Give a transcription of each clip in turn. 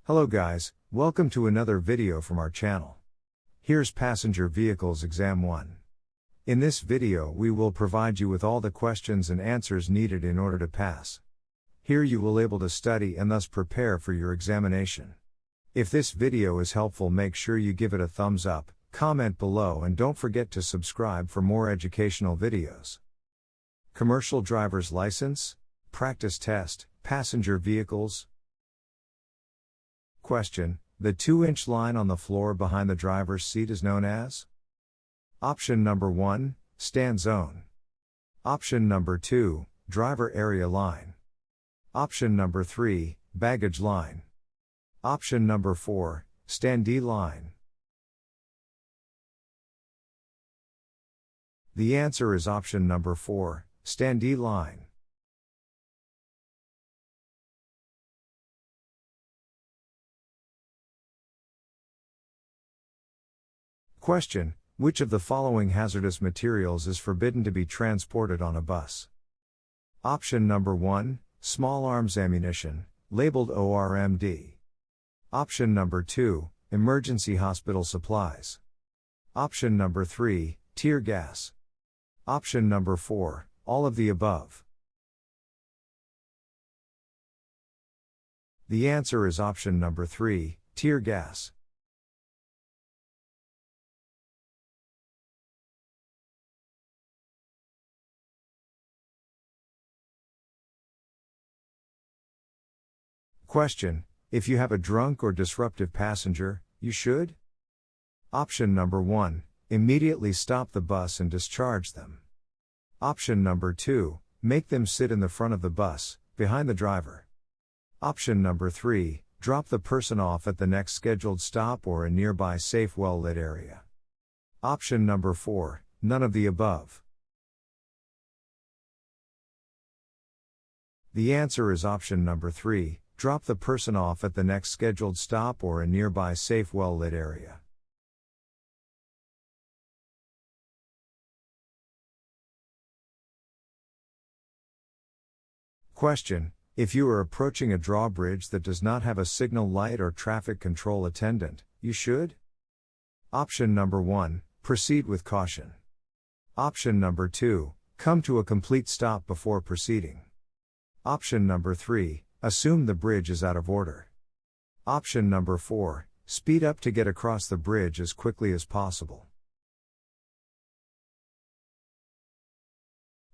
Hello guys, welcome to another video from our channel. Here's Passenger Vehicles Exam 1. In this video we will provide you with all the questions and answers needed in order to pass. Here you will able to study and thus prepare for your examination. If this video is helpful, make sure you give it a thumbs up, comment below, and don't forget to subscribe for more educational videos. Commercial driver's license, practice test, passenger vehicles. Question: the 2-inch line on the floor behind the driver's seat is known as? Option number 1, stand zone. Option number 2, driver area line. Option number 3, baggage line. Option number 4, standee line. The answer is option number 4, standee line. Question: which of the following hazardous materials is forbidden to be transported on a bus? Option number 1, small arms ammunition, labeled ORMD. Option number 2, emergency hospital supplies. Option number 3, tear gas. Option number 4, all of the above. The answer is option number 3, tear gas. Question: if you have a drunk or disruptive passenger, you should? Option number 1, immediately stop the bus and discharge them. Option number 2, make them sit in the front of the bus, behind the driver. Option number 3, drop the person off at the next scheduled stop or a nearby safe well-lit area. Option number 4, none of the above. The answer is option number 3, drop the person off at the next scheduled stop or a nearby safe well-lit area. Question: if you are approaching a drawbridge that does not have a signal light or traffic control attendant, you should? Option number 1, proceed with caution. Option number 2, come to a complete stop before proceeding. Option number 3, assume the bridge is out of order. Option number 4, speed up to get across the bridge as quickly as possible.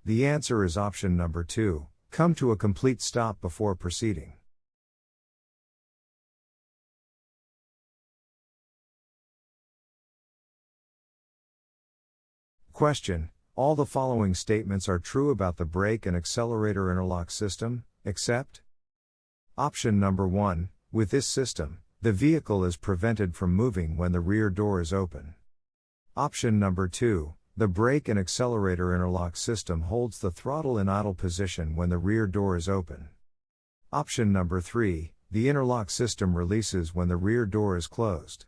The answer is option number 2, come to a complete stop before proceeding. Question: all the following statements are true about the brake and accelerator interlock system, except? Option number 1, with this system, the vehicle is prevented from moving when the rear door is open. Option number 2, the brake and accelerator interlock system holds the throttle in idle position when the rear door is open. Option number 3, the interlock system releases when the rear door is closed.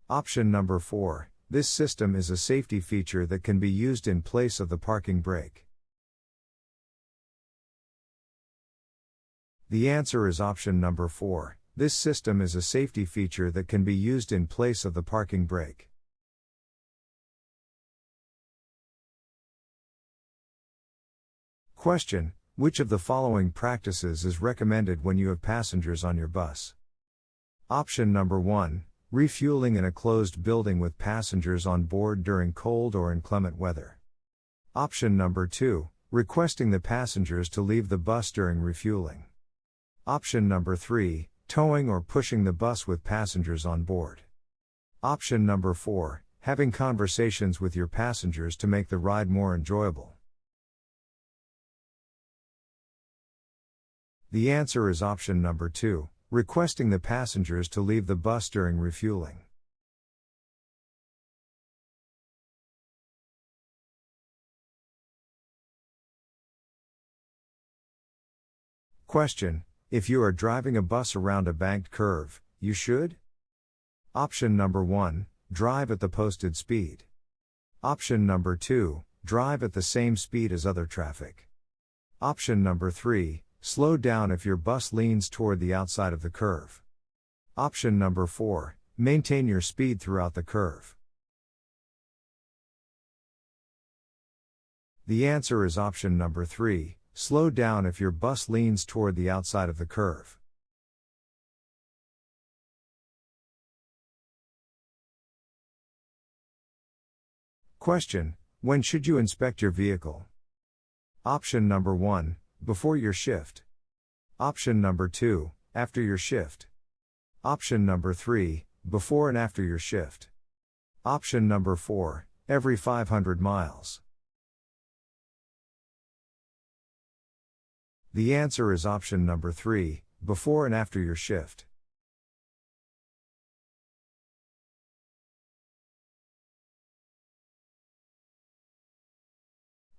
Option number 4, this system is a safety feature that can be used in place of the parking brake. The answer is option number 4, this system is a safety feature that can be used in place of the parking brake. Question: which of the following practices is recommended when you have passengers on your bus? Option number 1, refueling in a closed building with passengers on board during cold or inclement weather. Option number 2, requesting the passengers to leave the bus during refueling. Option number 3, towing or pushing the bus with passengers on board. Option number 4, having conversations with your passengers to make the ride more enjoyable. The answer is option number 2, requesting the passengers to leave the bus during refueling. Question: if you are driving a bus around a banked curve, you should? Option number 1, drive at the posted speed. Option number 2, drive at the same speed as other traffic. Option number 3, slow down if your bus leans toward the outside of the curve. Option number 4, maintain your speed throughout the curve. The answer is option number 3, slow down if your bus leans toward the outside of the curve. Question: when should you inspect your vehicle? Option number 1, before your shift. Option number 2, after your shift. Option number 3, before and after your shift. Option number 4, every 500 miles. The answer is option number 3, before and after your shift.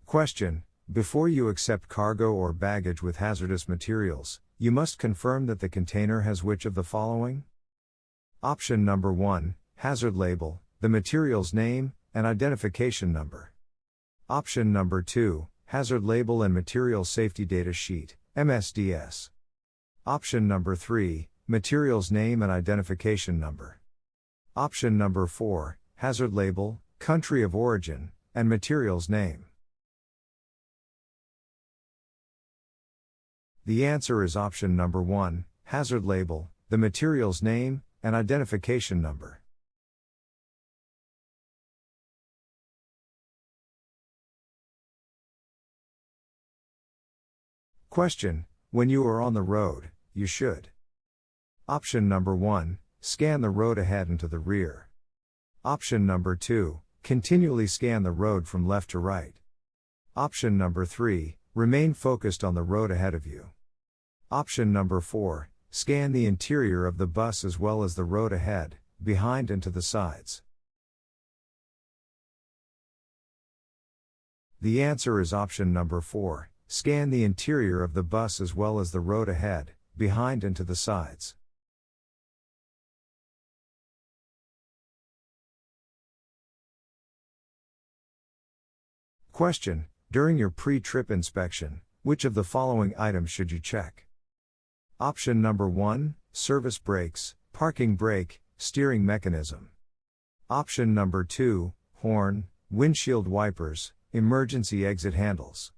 Question: before you accept cargo or baggage with hazardous materials, you must confirm that the container has which of the following? Option number 1, hazard label, the material's name, and identification number. Option number 2, hazard label and material safety data sheet, MSDS. Option number 3, material's name and identification number. Option number 4, hazard label, country of origin, and material's name. The answer is option number 1, hazard label, the material's name, and identification number. Question: when you are on the road, you should. Option number 1, scan the road ahead and to the rear. Option number 2, continually scan the road from left to right. Option number 3, remain focused on the road ahead of you. Option number 4, scan the interior of the bus as well as the road ahead, behind and to the sides. The answer is option number 4, scan the interior of the bus as well as the road ahead, behind and to the sides. Question: during your pre-trip inspection, which of the following items should you check? Option number 1, service brakes, parking brake, steering mechanism. Option number 2, horn, windshield wipers, emergency exit handles.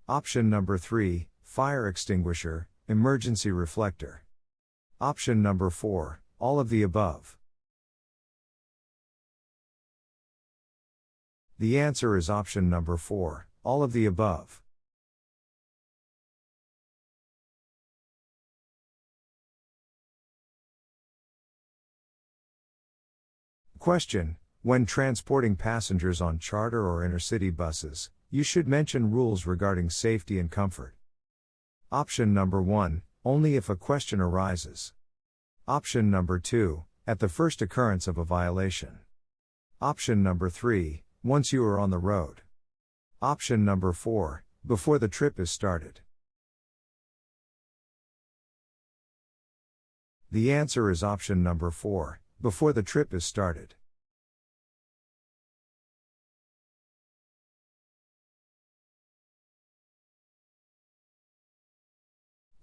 Option number 3, fire extinguisher, emergency reflector. Option number 4, all of the above. The answer is option number 4, all of the above. Question: when transporting passengers on charter or intercity buses, you should mention rules regarding safety and comfort. Option number 1, only if a question arises. Option number 2, at the first occurrence of a violation. Option number 3, once you are on the road. Option number 4, before the trip is started. The answer is option number 4, before the trip is started.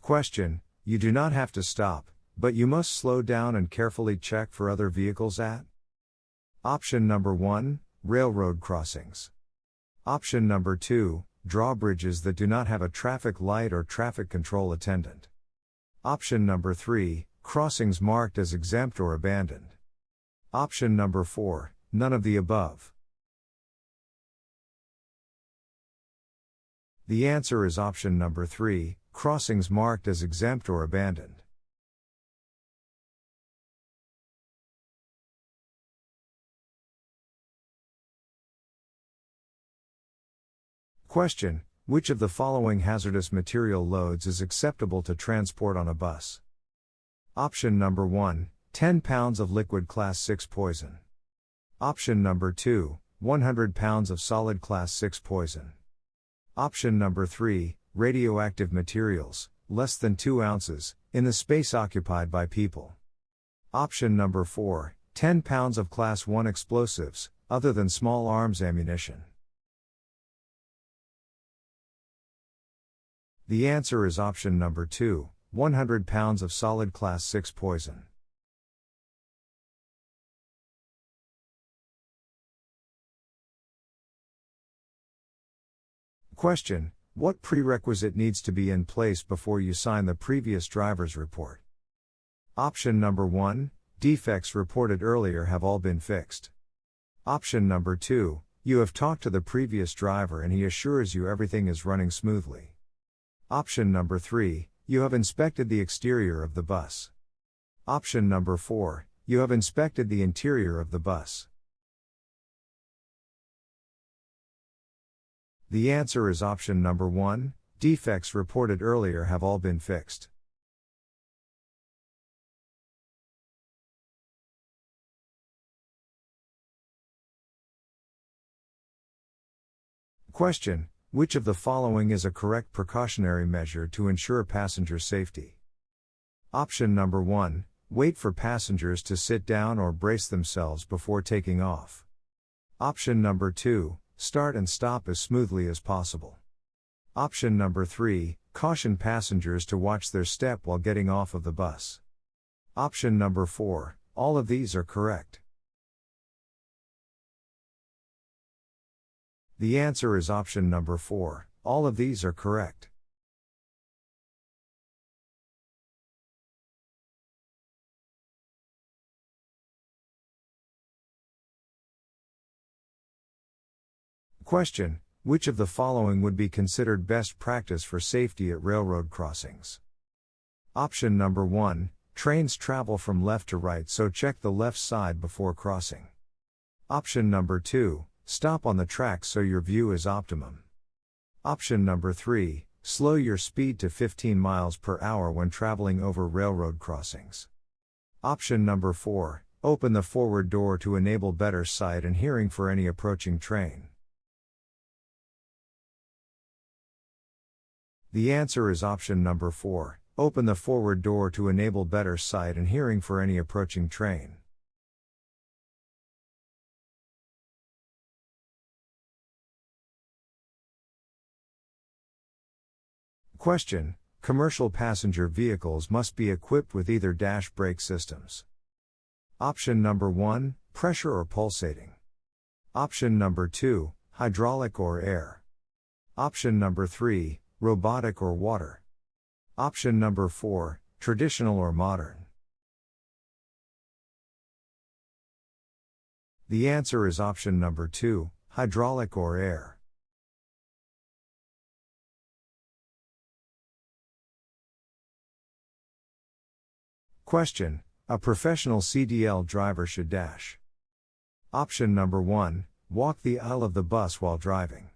Question: you do not have to stop, but you must slow down and carefully check for other vehicles at? Option number 1, railroad crossings. Option number 2, drawbridges that do not have a traffic light or traffic control attendant. Option number 3, crossings marked as exempt or abandoned. Option number 4, none of the above. The answer is option number 3, crossings marked as exempt or abandoned. Question: which of the following hazardous material loads is acceptable to transport on a bus? Option number 1, 10 pounds of liquid class 6 poison. Option number 2, 100 pounds of solid class 6 poison. Option number 3, radioactive materials, less than 2 ounces, in the space occupied by people. Option number 4, 10 pounds of class 1 explosives, other than small arms ammunition. The answer is option number 2, 100 pounds of solid class 6 poison. Question: what prerequisite needs to be in place before you sign the previous driver's report? Option number 1, defects reported earlier have all been fixed. Option number 2, you have talked to the previous driver and he assures you everything is running smoothly. Option number 3, you have inspected the exterior of the bus. Option number 4, you have inspected the interior of the bus. The answer is option number 1, defects reported earlier have all been fixed. Question: which of the following is a correct precautionary measure to ensure passenger safety? Option number 1, wait for passengers to sit down or brace themselves before taking off. Option number 2, start and stop as smoothly as possible. Option number 3, caution passengers to watch their step while getting off of the bus. Option number 4, all of these are correct. The answer is option number 4, all of these are correct. Question: which of the following would be considered best practice for safety at railroad crossings? Option number 1, trains travel from left to right, so check the left side before crossing. Option number 2, stop on the tracks so your view is optimum. Option number 3, slow your speed to 15 miles per hour when traveling over railroad crossings. Option number 4, open the forward door to enable better sight and hearing for any approaching train. The answer is option number 4, open the forward door to enable better sight and hearing for any approaching train. Question: commercial passenger vehicles must be equipped with either dash brake systems. Option number 1, pressure or pulsating. Option number 2, hydraulic or air. Option number 3, robotic or water. Option number 4, traditional or modern. The answer is option number 2, hydraulic or air. Question: a professional CDL driver should dash. Option number 1, walk the aisle of the bus while driving.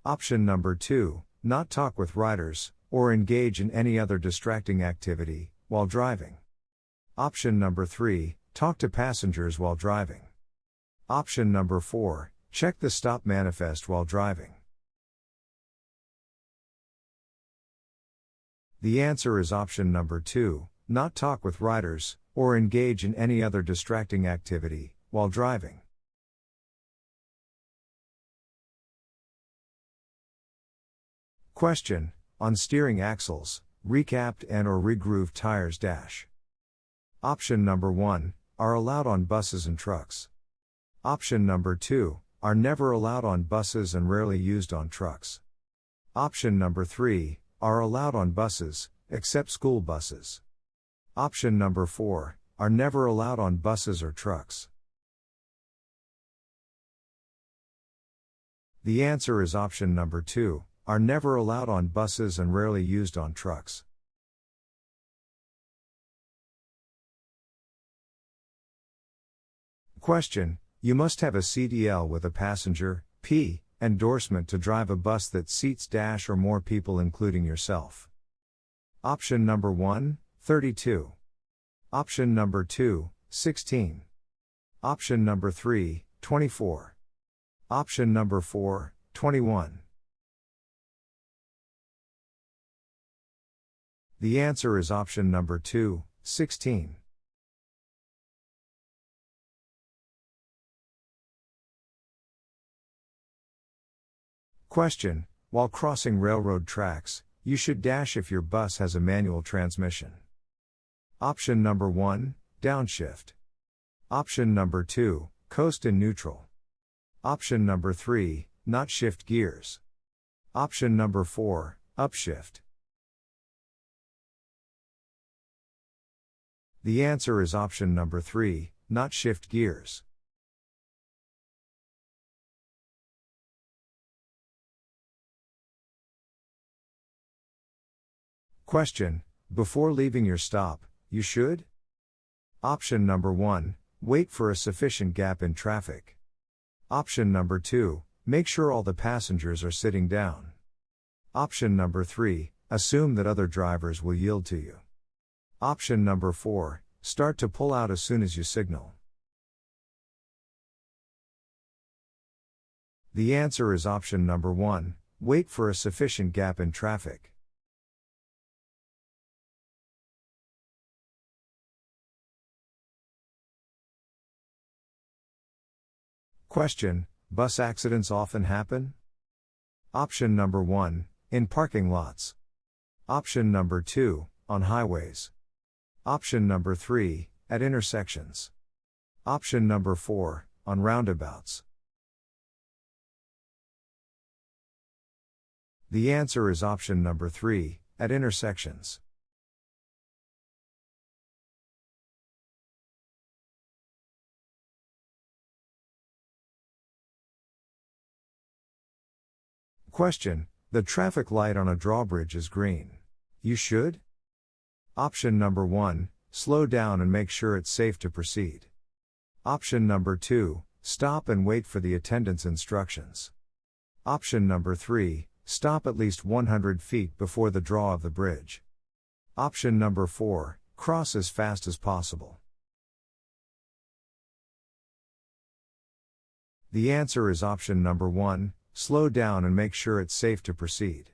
Option number 2, not talk with riders, or engage in any other distracting activity, while driving. Option number 3, talk to passengers while driving. Option number 4, check the stop manifest while driving. The answer is option number 2, not talk with riders, or engage in any other distracting activity, while driving. Question: on steering axles, recapped and or regrooved tires dash. Option number 1, are allowed on buses and trucks. Option number 2, are never allowed on buses and rarely used on trucks. Option number 3, are allowed on buses, except school buses. Option number 4, are never allowed on buses or trucks. The answer is option number 2, are never allowed on buses and rarely used on trucks. Question: you must have a CDL with a passenger, P, endorsement to drive a bus that seats dash or more people including yourself. Option number 1, 32. Option number 2, 16. Option number 3, 24. Option number 4, 21. The answer is option number 2, 16. Question: while crossing railroad tracks, you should dash if your bus has a manual transmission. Option number 1, downshift. Option number 2, coast in neutral. Option number 3, not shift gears. Option number 4, upshift. The answer is option number 3, not shift gears. Question: before leaving your stop, you should? Option number 1, wait for a sufficient gap in traffic. Option number 2, make sure all the passengers are sitting down. Option number 3, assume that other drivers will yield to you. Option number 4, start to pull out as soon as you signal. The answer is option number 1, wait for a sufficient gap in traffic. Question: bus accidents often happen? Option number 1, in parking lots. Option number 2, on highways. Option number 3, at intersections. Option number 4, on roundabouts. The answer is option number 3, at intersections. Question: the traffic light on a drawbridge is green. You should? Option number 1, slow down and make sure it's safe to proceed. Option number 2, stop and wait for the attendant's instructions. Option number 3, stop at least 100 feet before the draw of the bridge. Option number 4, cross as fast as possible. The answer is option number 1, slow down and make sure it's safe to proceed.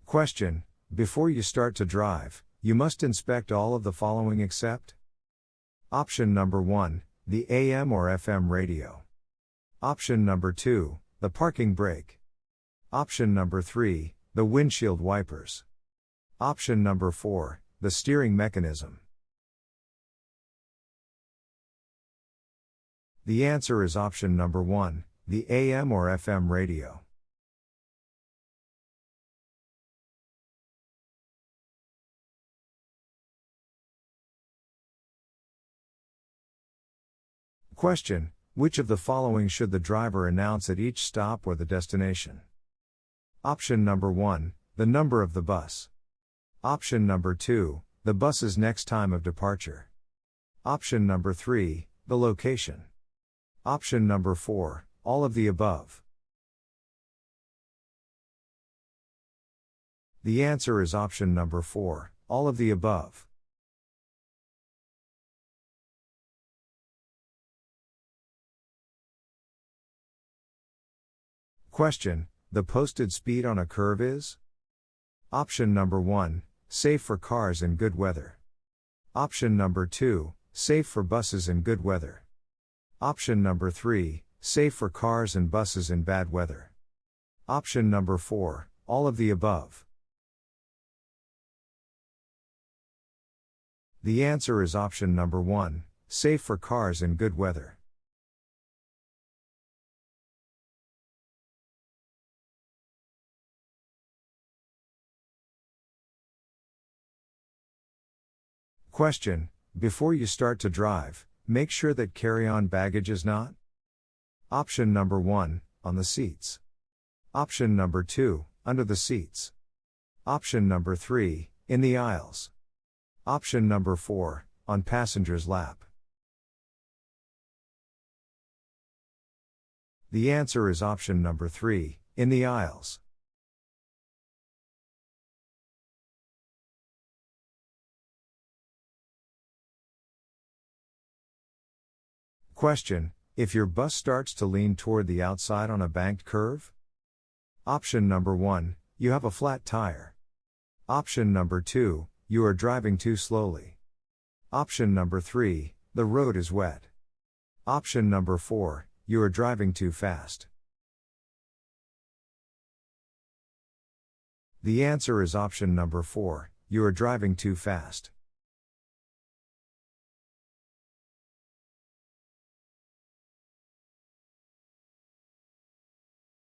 Question: before you start to drive, you must inspect all of the following except? Option number 1, the AM or FM radio. Option number 2, the parking brake. Option number 3, the windshield wipers. Option number 4, the steering mechanism. The answer is option number 1, the AM or FM radio. Question: which of the following should the driver announce at each stop or the destination? Option number 1, the number of the bus. Option number 2, the bus's next time of departure. Option number 3, the location. Option number 4, all of the above. The answer is option number 4, all of the above. Question: the posted speed on a curve is? Option number 1, safe for cars in good weather. Option number 2, safe for buses in good weather. Option number 3, safe for cars and buses in bad weather. Option number 4, all of the above. The answer is option number 1, safe for cars in good weather. Question: before you start to drive, make sure that carry-on baggage is not? Option number 1, on the seats. Option number 2, under the seats. Option number 3, in the aisles. Option number 4, on passenger's lap. The answer is option number 3, in the aisles. Question: if your bus starts to lean toward the outside on a banked curve? Option number 1, you have a flat tire. Option number 2, you are driving too slowly. Option number 3, the road is wet. Option number 4, you are driving too fast. The answer is option number 4, you are driving too fast.